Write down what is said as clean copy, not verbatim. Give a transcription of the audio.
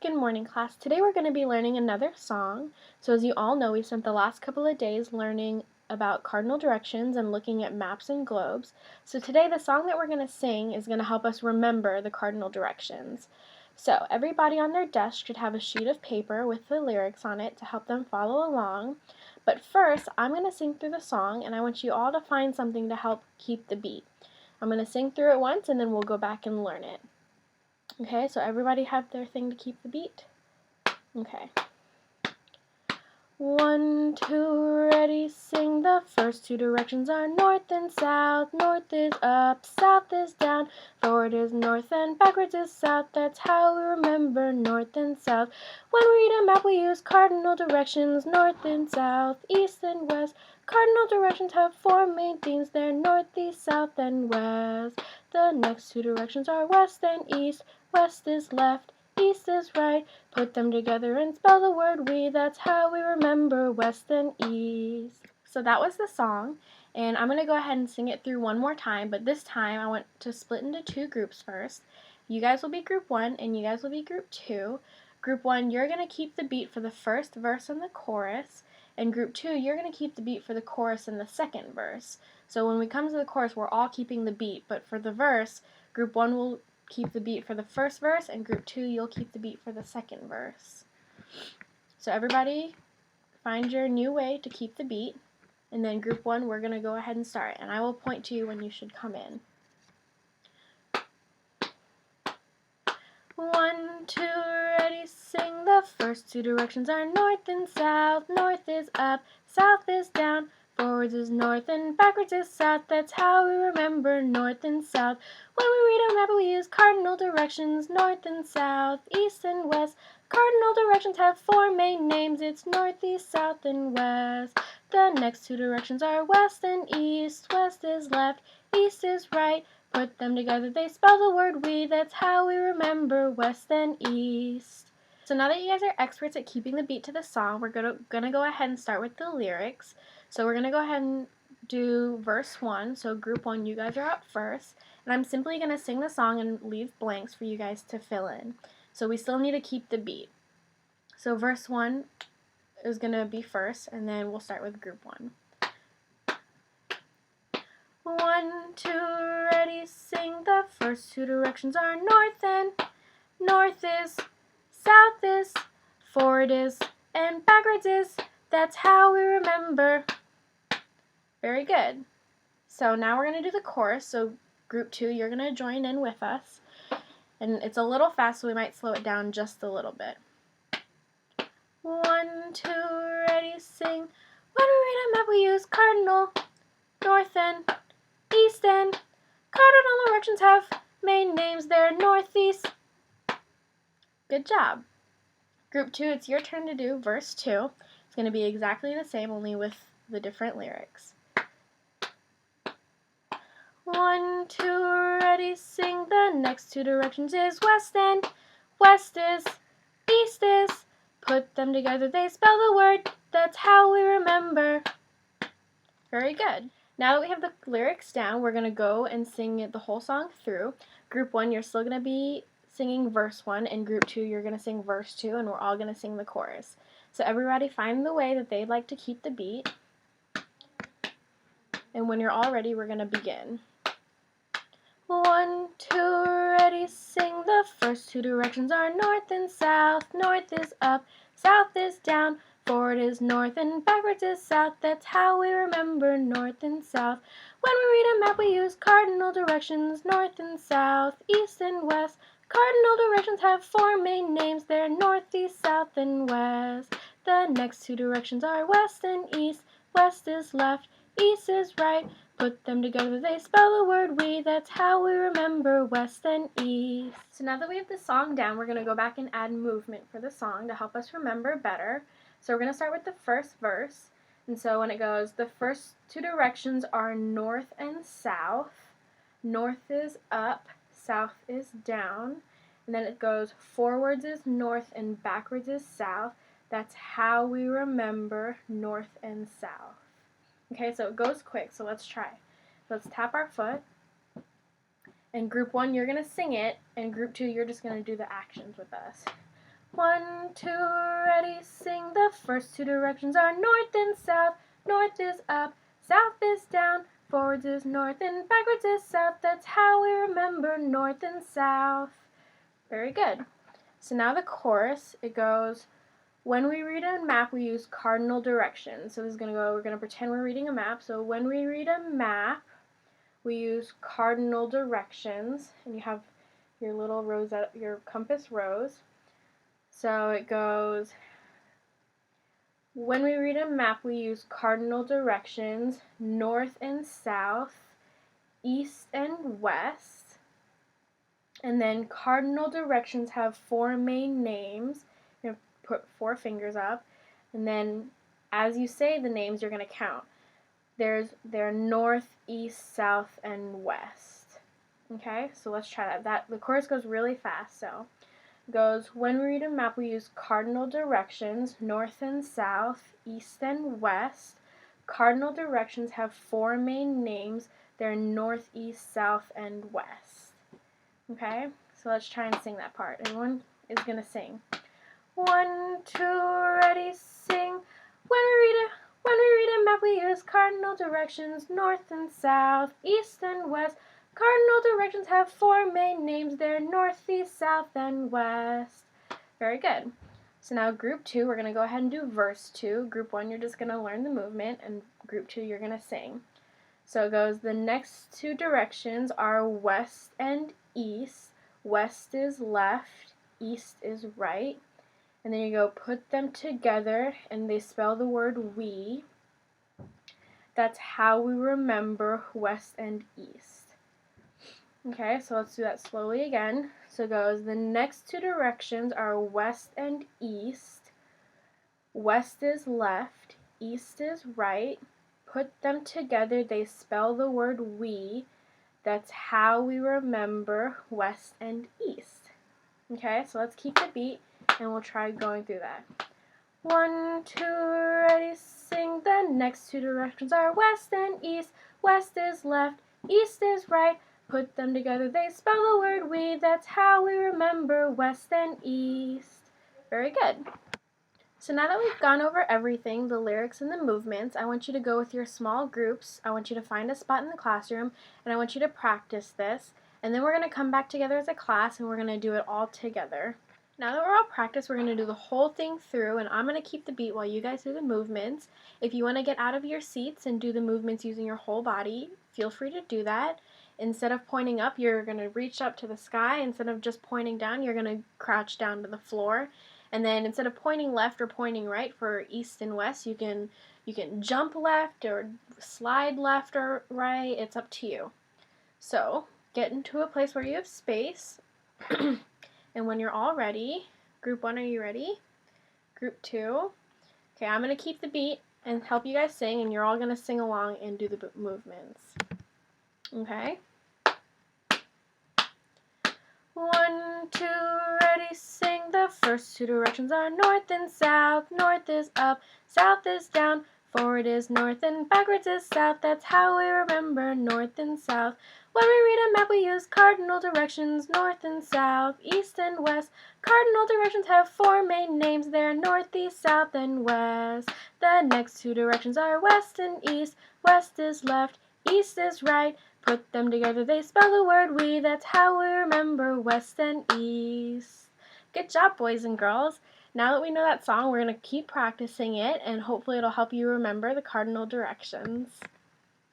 Good morning, class. Today we're going to be learning another song. So as you all know, we spent the last couple of days learning about cardinal directions and looking at maps and globes. So today the song that we're going to sing is going to help us remember the cardinal directions. So everybody on their desk should have a sheet of paper with the lyrics on it to help them follow along. But first, I'm going to sing through the song, and I want you all to find something to help keep the beat. I'm going to sing through it once, and then we'll go back and learn it. Okay, so everybody have their thing to keep the beat? Okay. 1, 2, ready, sing. The first two directions are north and south. North is up, south is down. Forward is north and backwards is south. That's how we remember north and south. When we read a map, we use cardinal directions. North and south, east and west. Cardinal directions have four main themes. They're north, east, south, and west. The next two directions are west and east. West is left, east is right. Put them together and spell the word we. That's how we remember west and east. So that was the song, and I'm going to go ahead and sing it through one more time, but this time I want to split into two groups first. You guys will be group 1 and you guys will be group 2. Group 1, you're going to keep the beat for the first verse and the chorus, and group 2, you're going to keep the beat for the chorus and the second verse. So when we come to the chorus, we're all keeping the beat, but for the verse, group 1 will keep the beat for the first verse, and group 2, you'll keep the beat for the second verse. So everybody find your new way to keep the beat, and then group 1, we're going to go ahead and start, and I will point to you when you should come in. 1, 2, ready, sing. The first two directions are north and south. North is up, south is down. Forwards is north and backwards is south. That's how we remember north and south. When we read a map, we use cardinal directions. North and south, east and west. Cardinal directions have four main names. It's north, east, south, and west. The next two directions are west and east. West is left, east is right. Put them together, they spell the word we. That's how we remember west and east. So now that you guys are experts at keeping the beat to the song, we're gonna go ahead and start with the lyrics. So we're gonna go ahead and do verse 1. So group 1, you guys are up first, and I'm simply gonna sing the song and leave blanks for you guys to fill in. So we still need to keep the beat. So verse 1 is gonna be first, and then we'll start with group 1. 1, 2, ready, sing. The first two directions are north and north is, south is, forward is, and backwards is. That's how we remember. Very good. So now we're going to do the chorus. So group 2, you're going to join in with us. And it's a little fast, so we might slow it down just a little bit. 1, 2, ready, sing. When we read a map, we use cardinal, north and east and. Cardinal directions have main names. They're northeast. Good job. Group 2, it's your turn to do verse 2. It's going to be exactly the same, only with the different lyrics. 1, 2, ready, sing. The next two directions is west and west is, east is. Put them together, they spell the word. That's how we remember. Very good. Now that we have the lyrics down, we're going to go and sing the whole song through. Group 1, you're still going to be singing verse 1, and group 2, you're going to sing verse 2, and we're all going to sing the chorus. So everybody find the way that they'd like to keep the beat. And when you're all ready, we're going to begin. 1, 2, ready, sing. The first two directions are north and south. North is up, south is down. Forward is north and backwards is south. That's how we remember north and south. When we read a map, we use cardinal directions. North and south, east and west. Cardinal directions have four main names. They're north, east, south, and west. The next two directions are west and east. West is left, east is right. Put them together, they spell the word we. That's how we remember west and east. So now that we have the song down, we're going to go back and add movement for the song to help us remember better. So we're going to start with the first verse. And so when it goes, the first two directions are north and south. North is up, south is down. And then it goes, forwards is north and backwards is south. That's how we remember north and south. Okay, so it goes quick, so let's try. Let's tap our foot. And group 1, you're going to sing it, and group 2, you're just going to do the actions with us. 1, 2, ready, sing. The first two directions are north and south. North is up, south is down. Forwards is north and backwards is south. That's how we remember north and south. Very good. So now the chorus, it goes, when we read a map, we use cardinal directions. So this is going to go, we're going to pretend we're reading a map. So when we read a map, we use cardinal directions. And you have your little rosette, your compass rose. So it goes, when we read a map, we use cardinal directions, north and south, east and west. And then cardinal directions have four main names. You're going to put 4 fingers up. And then as you say the names, you're going to count. They're north, east, south, and west. Okay, so let's try that. The chorus goes really fast, so it goes, when we read a map, we use cardinal directions, north and south, east and west. Cardinal directions have 4 main names. They're north, east, south, and west. Okay, so let's try and sing that part. Everyone is going to sing. 1, 2, ready, sing. When we read a map, we use cardinal directions, north and south, east and west. Cardinal directions have 4 main names. They're north, east, south, and west. Very good. So now group 2, we're going to go ahead and do verse 2. Group 1, you're just going to learn the movement, and group 2, you're going to sing. So it goes, the next 2 directions are west and east. West is left, east is right. And then you go put them together and they spell the word we. That's how we remember west and east. Okay, so let's do that slowly again. So it goes, the next 2 directions are west and east. West is left, east is right. Put them together, they spell the word we. That's how we remember west and east. Okay, so let's keep the beat and we'll try going through that. 1, 2, ready, sing. The next 2 directions are west and east. West is left, east is right. Put them together, they spell the word we. That's how we remember west and east. Very good. So now that we've gone over everything, the lyrics and the movements, I want you to go with your small groups. I want you to find a spot in the classroom, and I want you to practice this. And then we're going to come back together as a class, and we're going to do it all together. Now that we're all practiced, we're going to do the whole thing through, and I'm going to keep the beat while you guys do the movements. If you want to get out of your seats and do the movements using your whole body, feel free to do that. Instead of pointing up, you're going to reach up to the sky. Instead of just pointing down, you're going to crouch down to the floor. And then instead of pointing left or pointing right for east and west, you can jump left or slide left or right. It's up to you. So get into a place where you have space. And when you're all ready, group 1, are you ready? Group 2. Okay, I'm going to keep the beat and help you guys sing, and you're all going to sing along and do the movements. Okay? 1, 2, ready, sing. The first 2 directions are north and south. North is up, south is down. Forward is north and backwards is south. That's how we remember north and south. When we read a map, we use cardinal directions, north and south, east and west. Cardinal directions have 4 main names. They're north, east, south, and west. The next 2 directions are west and east. West is left, east is right. Put them together, they spell the word we. That's how we remember west and east. Good job, boys and girls. Now that we know that song, we're going to keep practicing it, and hopefully it'll help you remember the cardinal directions.